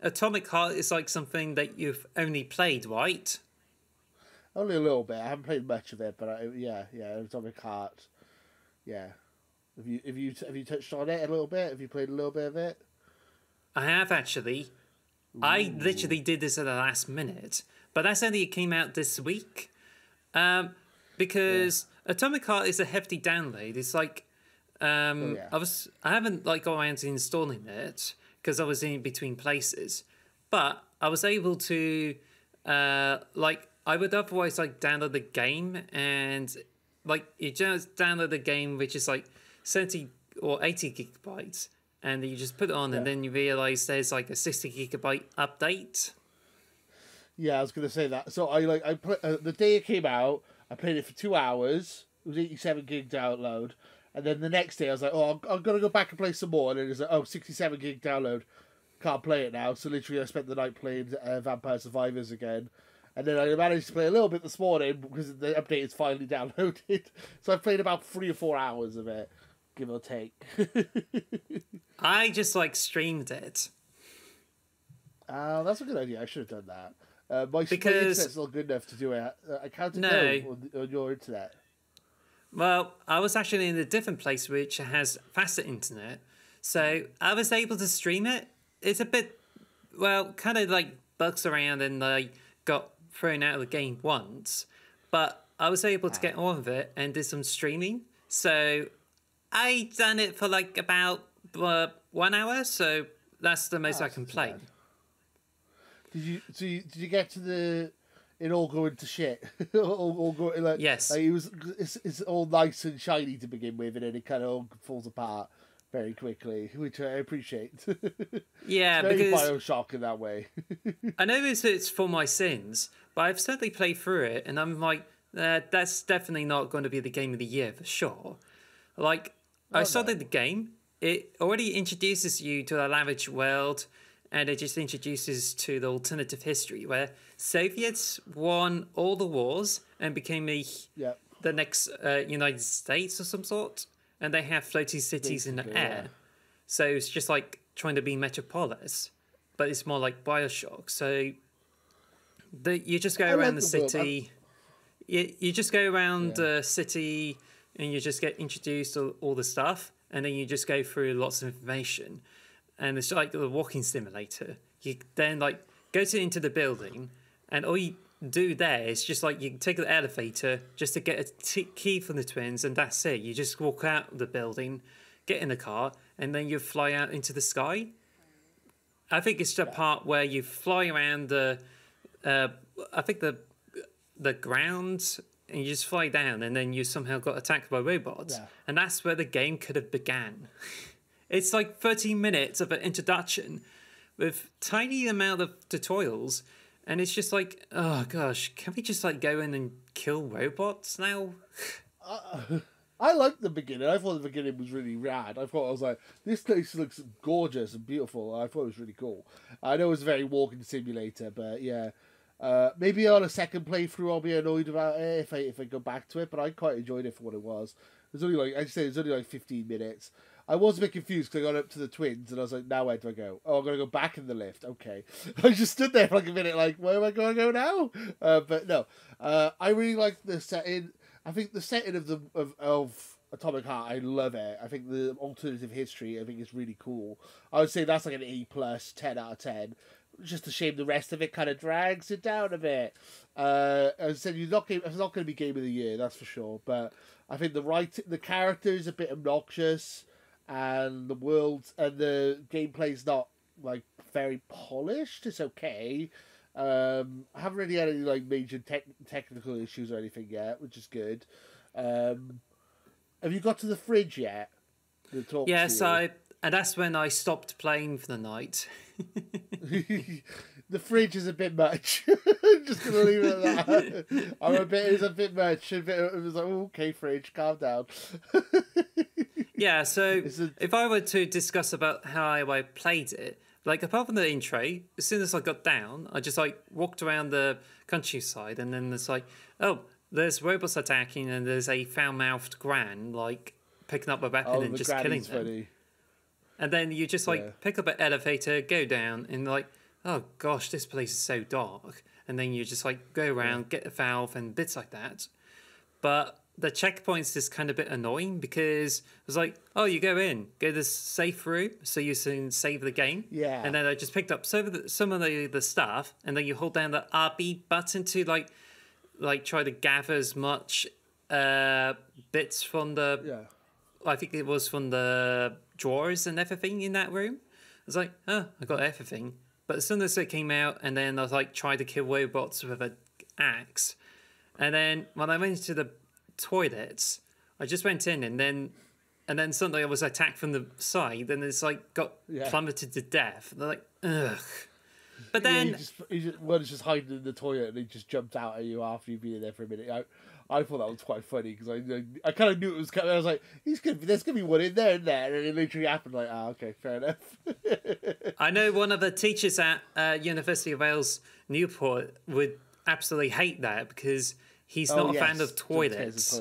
Atomic Heart is like something that you've only played, right? Only a little bit. I haven't played much of it, but yeah, Atomic Heart. Yeah. Have you touched on it a little bit? Have you played a little bit of it? I have actually. I Ooh. literally did this at the last minute, but that's only it came out this week. Um, Yeah. because Atomic Heart is a hefty download. It's like Oh yeah. I haven't like got around to installing it because I was in between places, but I was able to like I would otherwise like download the game and like you just download the game which is like 70 or 80 gigabytes and then you just put it on and Yeah. then you realize there's like a 60 gigabyte update. Yeah, I was gonna say that. So the day it came out, I played it for 2 hours. It was 87 gig download, and then the next day I was like, oh, I'm gonna go back and play some more. And then it's like, oh, 67 gig download. Can't play it now. So literally, I spent the night playing Vampire Survivors again, and then I managed to play a little bit this morning because the update is finally downloaded. So I played about 3 or 4 hours of it, give or take. I just like streamed it That's a good idea. I should have done that. My because internet's not good enough to do it. I can't go no. on your internet. Well, I was actually in a different place which has faster internet, so I was able to stream it. It's a bit, well, kind of like bugs around and I got thrown out of the game once, but I was able to get on with it and did some streaming. So I done it for like about 1 hour, so that's the most I That's can not too play. bad. Did you get to the it all going to shit? all going Yes. like it's all nice and shiny to begin with, and then it kind of all falls apart very quickly, which I appreciate. It's Yeah, very because Bioshock in that way. I know it's for my sins, but I've certainly played through it, and I'm like, that's definitely not going to be the game of the year for sure. Like, I Oh no. started the game, it already introduces you to the Lavage world, and it just introduces to the alternative history where Soviets won all the wars and became Yeah, the next United States or some sort, and they have floating cities in the basically, yeah. air. So it's just like trying to be Metropolis, but it's more like Bioshock. So you just go I around like the the world. city. You just go around Yeah. the city and you just get introduced to all the stuff, and then you just go through lots of information, and it's like a walking simulator. You then like go into the building, and all you do there is just like you take the elevator just to get a key from the twins, and that's it. You just walk out of the building, get in the car, and then you fly out into the sky. I think it's the Yeah. part where you fly around the, uh, I think the ground, and you just fly down, and then you somehow got attacked by robots, Yeah. and that's where the game could have began. It's like 13 minutes of an introduction with tiny amount of tutorials, and it's just like, oh gosh, can we just like go in and kill robots now? I liked the beginning. I thought the beginning was really rad. I was like, this place looks gorgeous and beautiful. I thought it was really cool. I know it's a very walking simulator, but yeah. Maybe on a second playthrough I'll be annoyed about it if I go back to it, but I quite enjoyed it for what it was. It was only like I say, it was only like 15 minutes. I was a bit confused because I got up to the twins and I was like, now where do I go? Oh, I'm gonna go back in the lift. Okay, I just stood there for like a minute, like, where am I gonna go now? But no, I really like the setting. I think the setting of Atomic Heart, I love it. I think the alternative history, I think is really cool. I would say that's like an E plus, 10 out of 10. Just a shame the rest of it kind of drags it down a bit. As I said, it's not going to be game of the year, that's for sure. But I think the character is a bit obnoxious, and the world and the gameplay's not like very polished. It's okay. I haven't really had any like major technical issues or anything yet, which is good. Um, have you got to the fridge yet? That talks to Yes, you. and that's when I stopped playing for the night. The fridge is a bit much. Just gonna leave it at that. It's a bit much. It was like, oh, okay, fridge, calm down. Yeah, so It's a, if I were to discuss about how I played it, like apart from the intro, as soon as I got down, I just like walked around the countryside, and then it's like, oh, there's robots attacking, and there's a foul-mouthed gran like picking up a weapon oh, and the just killing granny's them. funny. And then you just Yeah. like pick up an elevator, go down, and like, oh gosh, this place is so dark. And then you just like go around, get a valve and bits like that. But the checkpoints is kind of a bit annoying because it was like, oh, you go in, go to the safe room, so you can save the game. Yeah. And then I just picked up some of the stuff, and then you hold down the RB button to like try to gather as much bits from the. Yeah. I think it was from the drawers and everything in that room. I was like, oh, I got everything. But as soon as it came out, and then I was like, trying to kill robots with an axe. And then when I went to the toilets, I just went in, and then suddenly I was attacked from the side, and it's like got plummeted to death. They're like, ugh. But then one is just hiding in the toilet, and he just jumped out at you after you've been in there for a minute. I thought that was quite funny because I kind of knew it was coming. I was like, there's gonna be one in there, and it literally happened. Like, okay, fair enough. I know one of the teachers at University of Wales Newport would absolutely hate that because he's not a fan of toilets.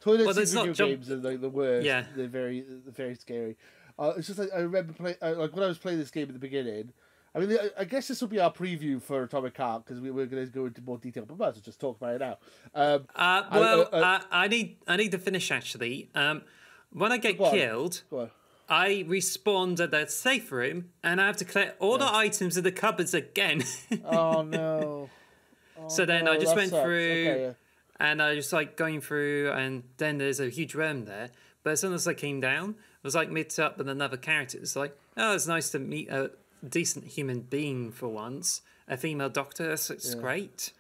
Toilets in video games are like the worst. Yeah. They're very scary. It's just like I remember like when I was playing this game at the beginning. I mean, I guess this will be our preview for Atomic Heart because we're going to go into more detail, but might as well just talk about it now. I need to finish actually. When I get killed, I respawn at that safe room and I have to collect all the items in the cupboards again. Oh no! So then I just went through, and I was like going through, and then there's a huge room there. But as soon as I came down, I was like meet up with another character. It's like, oh, it's nice to meet a decent human being for once, a female doctor. So it's great.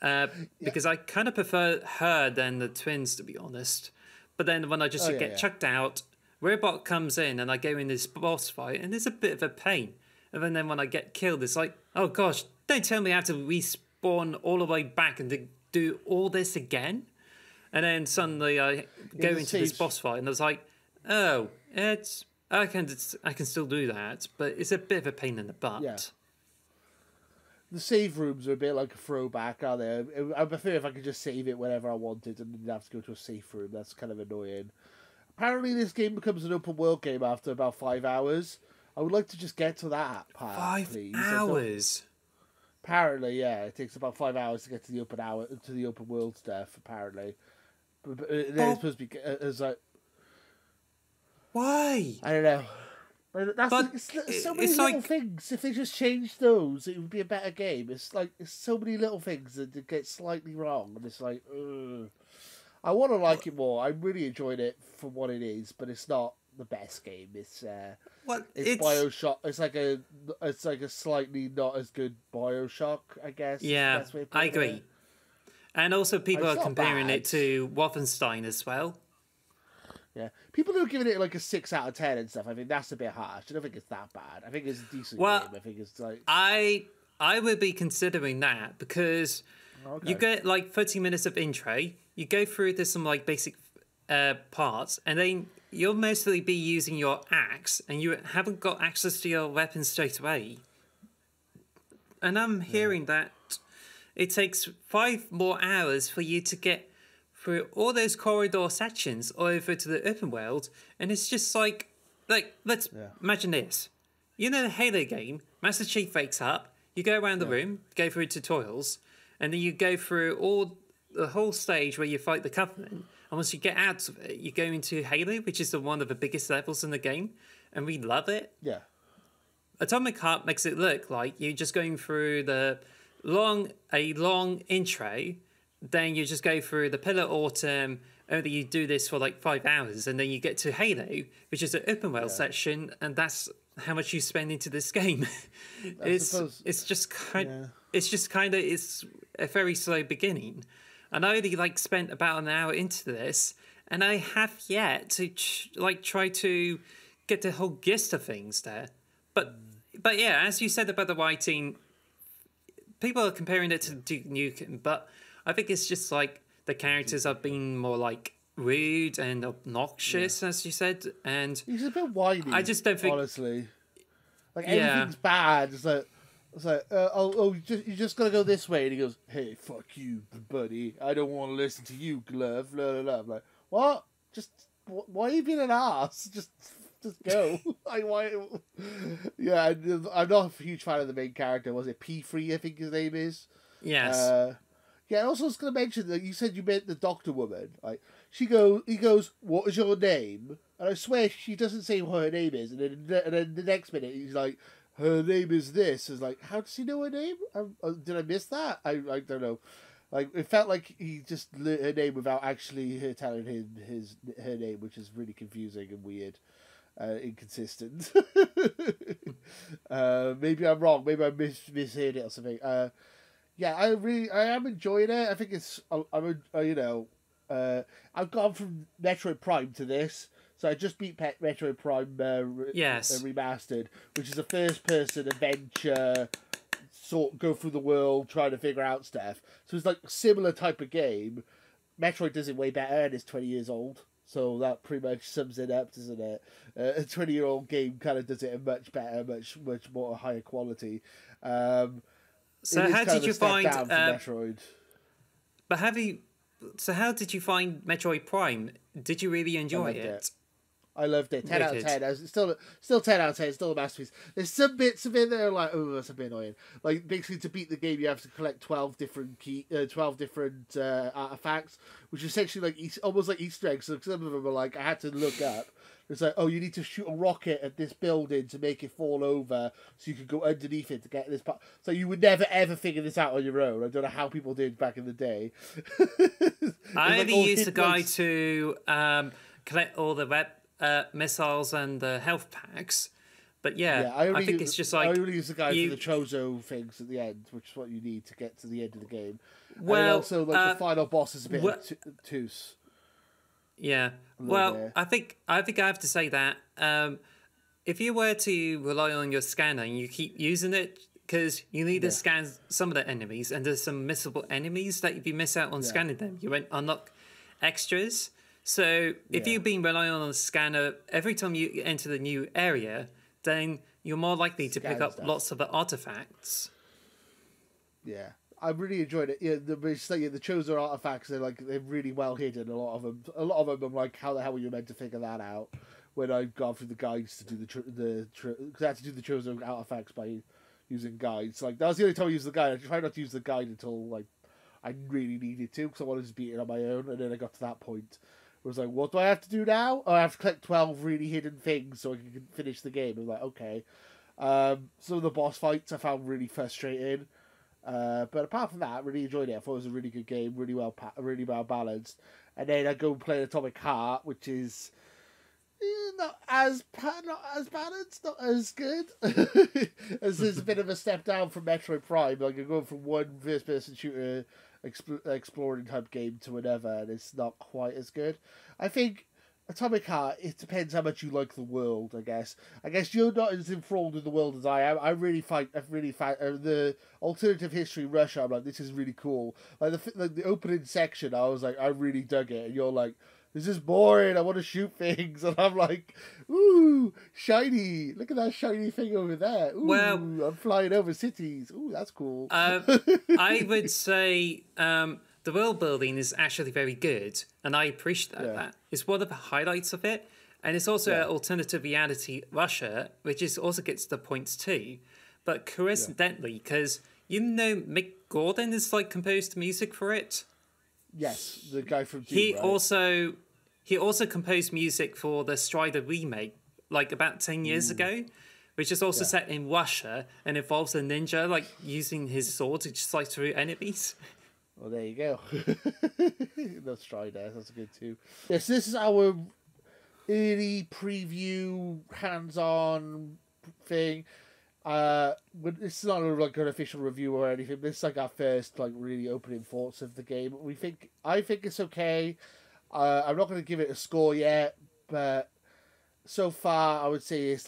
Because I kind of prefer her than the twins, to be honest. But then when I just get chucked out, Robot comes in and I go in this boss fight, and it's a bit of a pain. And then when I get killed, it's like, oh gosh, don't tell me I have to respawn all the way back and to do all this again. And then suddenly I go into this boss fight, and I was like, oh, I can still do that, but it's a bit of a pain in the butt. Yeah. The save rooms are a bit like a throwback, aren't they? I prefer if I could just save it whenever I wanted and didn't have to go to a safe room. That's kind of annoying. Apparently this game becomes an open world game after about 5 hours. I would like to just get to that part, please. 5 hours? Apparently, yeah. It takes about 5 hours to get to the open world stuff, apparently. But it's supposed to be as like... Why? I don't know. It's so many little things. If they just changed those, it would be a better game. It's so many little things that get slightly wrong, and it's like, ugh. I want to like it more. I really enjoyed it for what it is, but it's not the best game. It's BioShock. It's like a slightly not as good BioShock, I guess. Yeah, I agree. And also, people are comparing it to Wolfenstein as well. Yeah, people who are giving it like a 6 out of 10 and stuff. I think that's a bit harsh. I don't think it's that bad. I think it's a decent game. I think it's like I would be considering that because you get like 30 minutes of intro. You go through some like basic parts, and then you'll mostly be using your axe, and you haven't got access to your weapons straight away. And I'm hearing that it takes 5 more hours for you to get through all those corridor sections over to the open world, and it's just like let's imagine this. You know the Halo game, Master Chief wakes up, you go around the room, go through tutorials, and then you go through the whole stage where you fight the Covenant, and once you get out of it, you go into Halo, which is one of the biggest levels in the game, and we love it. Yeah. Atomic Heart makes it look like you're just going through a long intro. Then you just go through the Pillar Autumn, only you do this for like 5 hours, and then you get to Halo, which is an open world section, and that's how much you spend into this game. It's a very slow beginning. And I only spent about an hour into this, and I have yet to try to get the whole gist of things there. But yeah, as you said about the writing, people are comparing it to Duke Nukem, but I think it's just like the characters are being more like rude and obnoxious, as you said, and he's a bit whiny. I just don't think, honestly, like anything's bad. It's like you just gotta go this way, and he goes, "Hey, fuck you, buddy. I don't want to listen to you, glove." Blah, blah, blah. I'm like, what? Just why are you being an ass? Just Just go. I why? Yeah, I'm not a huge fan of the main character. Was it P3? I think his name is. Yes. Yeah. I also was going to mention that you said you met the doctor woman. Like he goes, "What is your name?" And I swear she doesn't say what her name is. And then the next minute he's like, "Her name is this." It's like, how does he know her name? Did I miss that? I don't know. Like it felt like he just learned her name without actually her telling him her name, which is really confusing and weird, inconsistent. Maybe I'm wrong. Maybe I misheard it or something. Yeah, I am enjoying it. I think it's I've gone from Metroid Prime to this. So I just beat Metroid Prime Yes. Remastered, which is a first-person adventure, go through the world trying to figure out stuff. So it's like a similar type of game. Metroid does it way better, and it's 20 years old. So that pretty much sums it up, doesn't it? A 20-year-old game kind of does it much better, much more higher quality. So how did you find Metroid? But have you? So how did you find Metroid Prime? Did you really enjoy it? I loved it. 10 out of 10. It's still 10 out of 10. It's still a masterpiece. There's some bits of it that are like, oh, that's a bit annoying. Like, basically, to beat the game, you have to collect 12 different artifacts, which is essentially like almost like Easter eggs. So some of them are like, I had to look up. It's like, oh, you need to shoot a rocket at this building to make it fall over so you can go underneath it to get this part. So you would never, ever figure this out on your own. I don't know how people did back in the day. I only used the guide to collect all the missiles and the health packs. But yeah, I think it's just like... I only use the guide for the Chozo things at the end, which is what you need to get to the end of the game. Well, and also, the final boss is a bit obtuse. Yeah. Well, I think I have to say that if you were to rely on your scanner and you keep using it, because you need to scan some of the enemies, and there's some missable enemies that if you miss out on scanning them, you won't unlock extras. So if you've been relying on the scanner every time you enter the new area, then you're more likely to pick up lots of the artifacts. Yeah. I really enjoyed it. Yeah, the Chozo artifacts are they're really well hidden. A lot of them, I'm like, how the hell were you meant to figure that out? When I've gone through the guides to do because I had to do the Chozo artifacts by using guides. Like that was the only time I used the guide. I tried not to use the guide until like I really needed to, because I wanted to beat it on my own. And then I got to that point where I was like, what do I have to do now? Oh, I have to collect 12 really hidden things so I can finish the game. I was like, okay. Some of the boss fights I found really frustrating. But apart from that, I really enjoyed it. I thought it was a really good game, really well balanced. And then I go and play Atomic Heart, which is not as balanced, not as good. As there's a bit of a step down from Metroid Prime. Like you're going from one first-person shooter exploring type game to another, and it's not quite as good. I think Atomic Heart, it depends how much you like the world, I guess. I guess you're not as enthralled with the world as I am. I really find the alternative history Russia. I'm like, this is really cool. Like the opening section, I was like, I really dug it. And you're like, this is boring. I want to shoot things. And I'm like, ooh, shiny. Look at that shiny thing over there. Ooh, well, I'm flying over cities. Ooh, that's cool. I would say... the world building is actually very good, and I appreciate that. It's one of the highlights of it, and it's also an alternative reality Russia, which also gets the points too. But coincidentally, because Mick Gordon is composed music for it. Yes, the guy from Doom, he also composed music for the Strider remake, about 10 years ago, which is also set in Russia and involves a ninja using his sword to just slice through enemies. Well, there you go. Let's try that. That's good too. Yes, this is our early preview, hands-on thing. It's not an official review or anything. This is our first really opening thoughts of the game. I think it's okay. I'm not going to give it a score yet, but so far I would say it's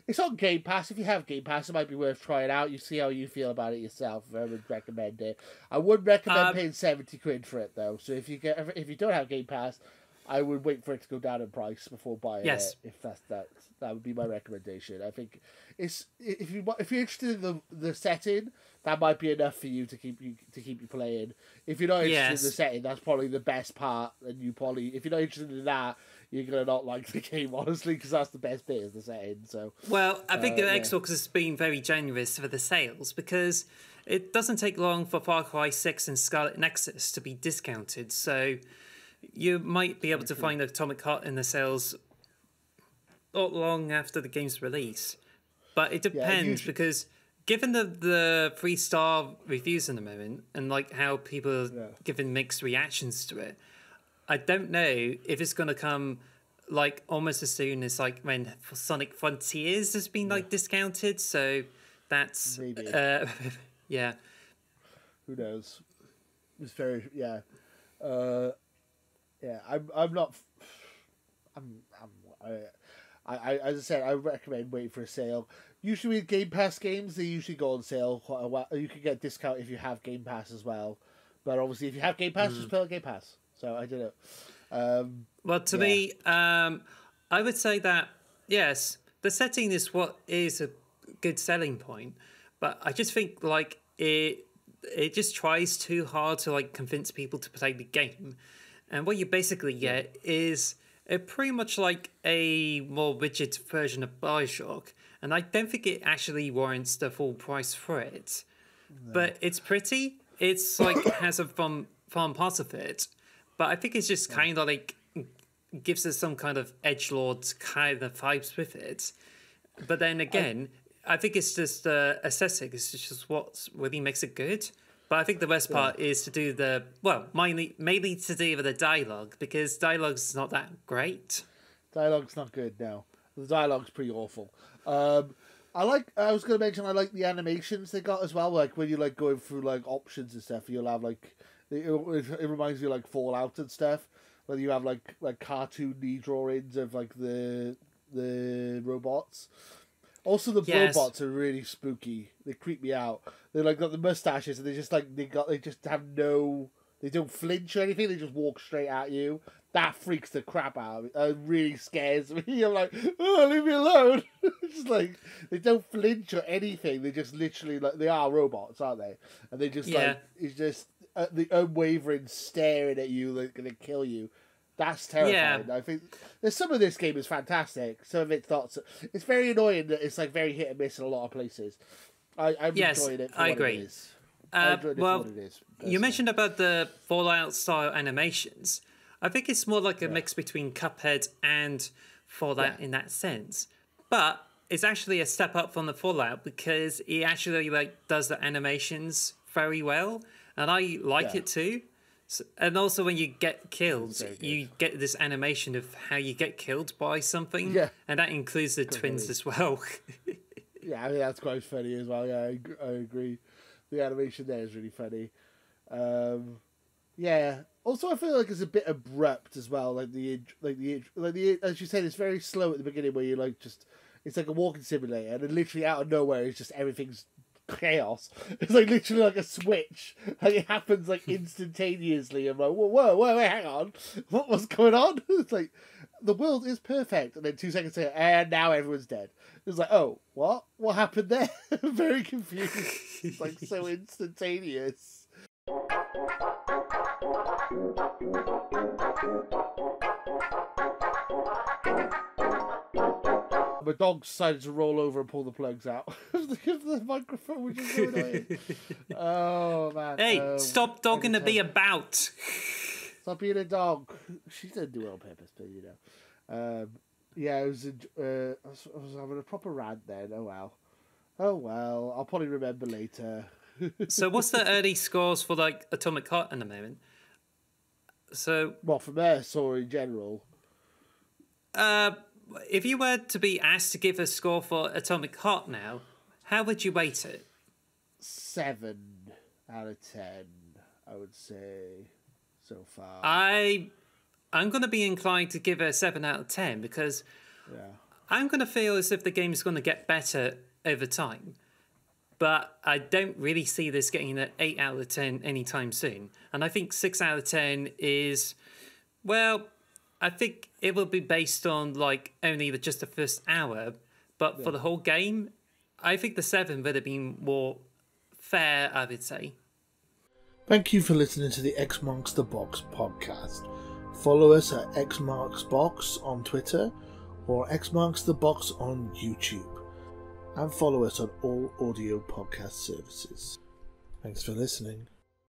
It's on Game Pass. If you have Game Pass, it might be worth trying out. You see how you feel about it yourself. I would recommend it. I would recommend paying £70 for it though. So if you don't have Game Pass, I would wait for it to go down in price before buying it. If that would be my recommendation. I think if you're interested in the setting, that might be enough for you to keep you playing. If you're not interested in the setting, that's probably the best part. And if you're not interested in that, you're gonna not like the game, honestly, because that's the best bit is the setting. So, Well, I think the yeah. Xbox has been very generous for the sales because it doesn't take long for Far Cry 6 and Scarlet Nexus to be discounted. So you might be able to find Atomic Heart in the sales not long after the game's release. But it depends because given the 3-star reviews in the moment and like how people are giving mixed reactions to it, I don't know if it's going to come like almost as soon as like when Sonic Frontiers has been like discounted. So that's maybe. Yeah. Who knows? It's very yeah. Yeah, I'm not. I as I said, I recommend waiting for a sale. Usually with Game Pass games, they usually go on sale quite a while. You can get a discount if you have Game Pass as well. But obviously, if you have Game Pass, just play on Game Pass. So I don't know. Well, to me, I would say that yes, the setting is what is a good selling point, but I just think like it just tries too hard to like convince people to play the game, and what you basically get is pretty much like a more rigid version of BioShock, and I don't think it actually warrants the full price for it. No. But it's pretty. It's like has a fun part of it, but I think it's just kind of like gives us some kind of edgelord kind of vibes with it. But then again, I think it's just aesthetic. It's just what really makes it good. But I think the best part is to do mainly to do with the dialogue, because dialogue's not that great. Dialogue's not good now. The dialogue's pretty awful. I was going to mention I like the animations they got as well. Like when you're like going through like options and stuff, you'll have like it reminds you of like Fallout and stuff. Whether you have like cartoony drawings of like the robots. Also, the robots are really spooky. They creep me out. They like got the mustaches, and they don't flinch or anything. They just walk straight at you. That freaks the crap out of me. It really scares me. I'm like, oh, leave me alone. It's just like they don't flinch or anything. They just literally like they are robots, aren't they? And they just like it's just the unwavering staring at you, like gonna kill you. That's terrifying. Yeah. I think there's some of this game is fantastic. Some of it's not. It's very annoying that it's like very hit and miss in a lot of places. I'm enjoying it. I agree. It is. Well, you mentioned about the Fallout style animations. I think it's more like a mix between Cuphead and Fallout in that sense. But it's actually a step up from the Fallout because it actually like does the animations very well, and I like it too. So, and also when you get killed, you get this animation of how you get killed by something, and that includes the twins as well. Yeah, I mean, that's quite funny as well. Yeah, I agree. The animation there is really funny. Yeah. Also, I feel like it's a bit abrupt as well. Like the as you said, it's very slow at the beginning where you like it's like a walking simulator, and then literally out of nowhere, it's just everything's chaos. It's like literally like a switch. Like it happens like instantaneously. I'm like, whoa, wait, hang on. What's going on? It's like the world is perfect, and then 2 seconds later, and now everyone's dead. It's like, oh, what? What happened there? I'm very confused. It's like so instantaneous. My dog decided to roll over and pull the plugs out of the microphone, which is so annoying. Oh, man. Hey, stop dogging to be about. Stop being a dog. She didn't do it on purpose, but you know. Yeah, I was having a proper rant then. Oh, well. I'll probably remember later. So what's the early scores for, like, Atomic Heart in the moment? So... Well, from there, or in general? If you were to be asked to give a score for Atomic Heart now, how would you rate it? 7 out of 10, I would say, so far. I'm going to be inclined to give it a 7 out of 10 because I'm going to feel as if the game is going to get better over time. But I don't really see this getting an 8 out of 10 anytime soon. And I think 6 out of 10 is, well... I think it will be based on like only just the first hour, but for the whole game, I think the 7 would have been more fair, I would say. Thank you for listening to the X Monks the Box podcast. Follow us at xmarksbox on Twitter or xmarksthebox on YouTube. And follow us on all audio podcast services. Thanks for listening.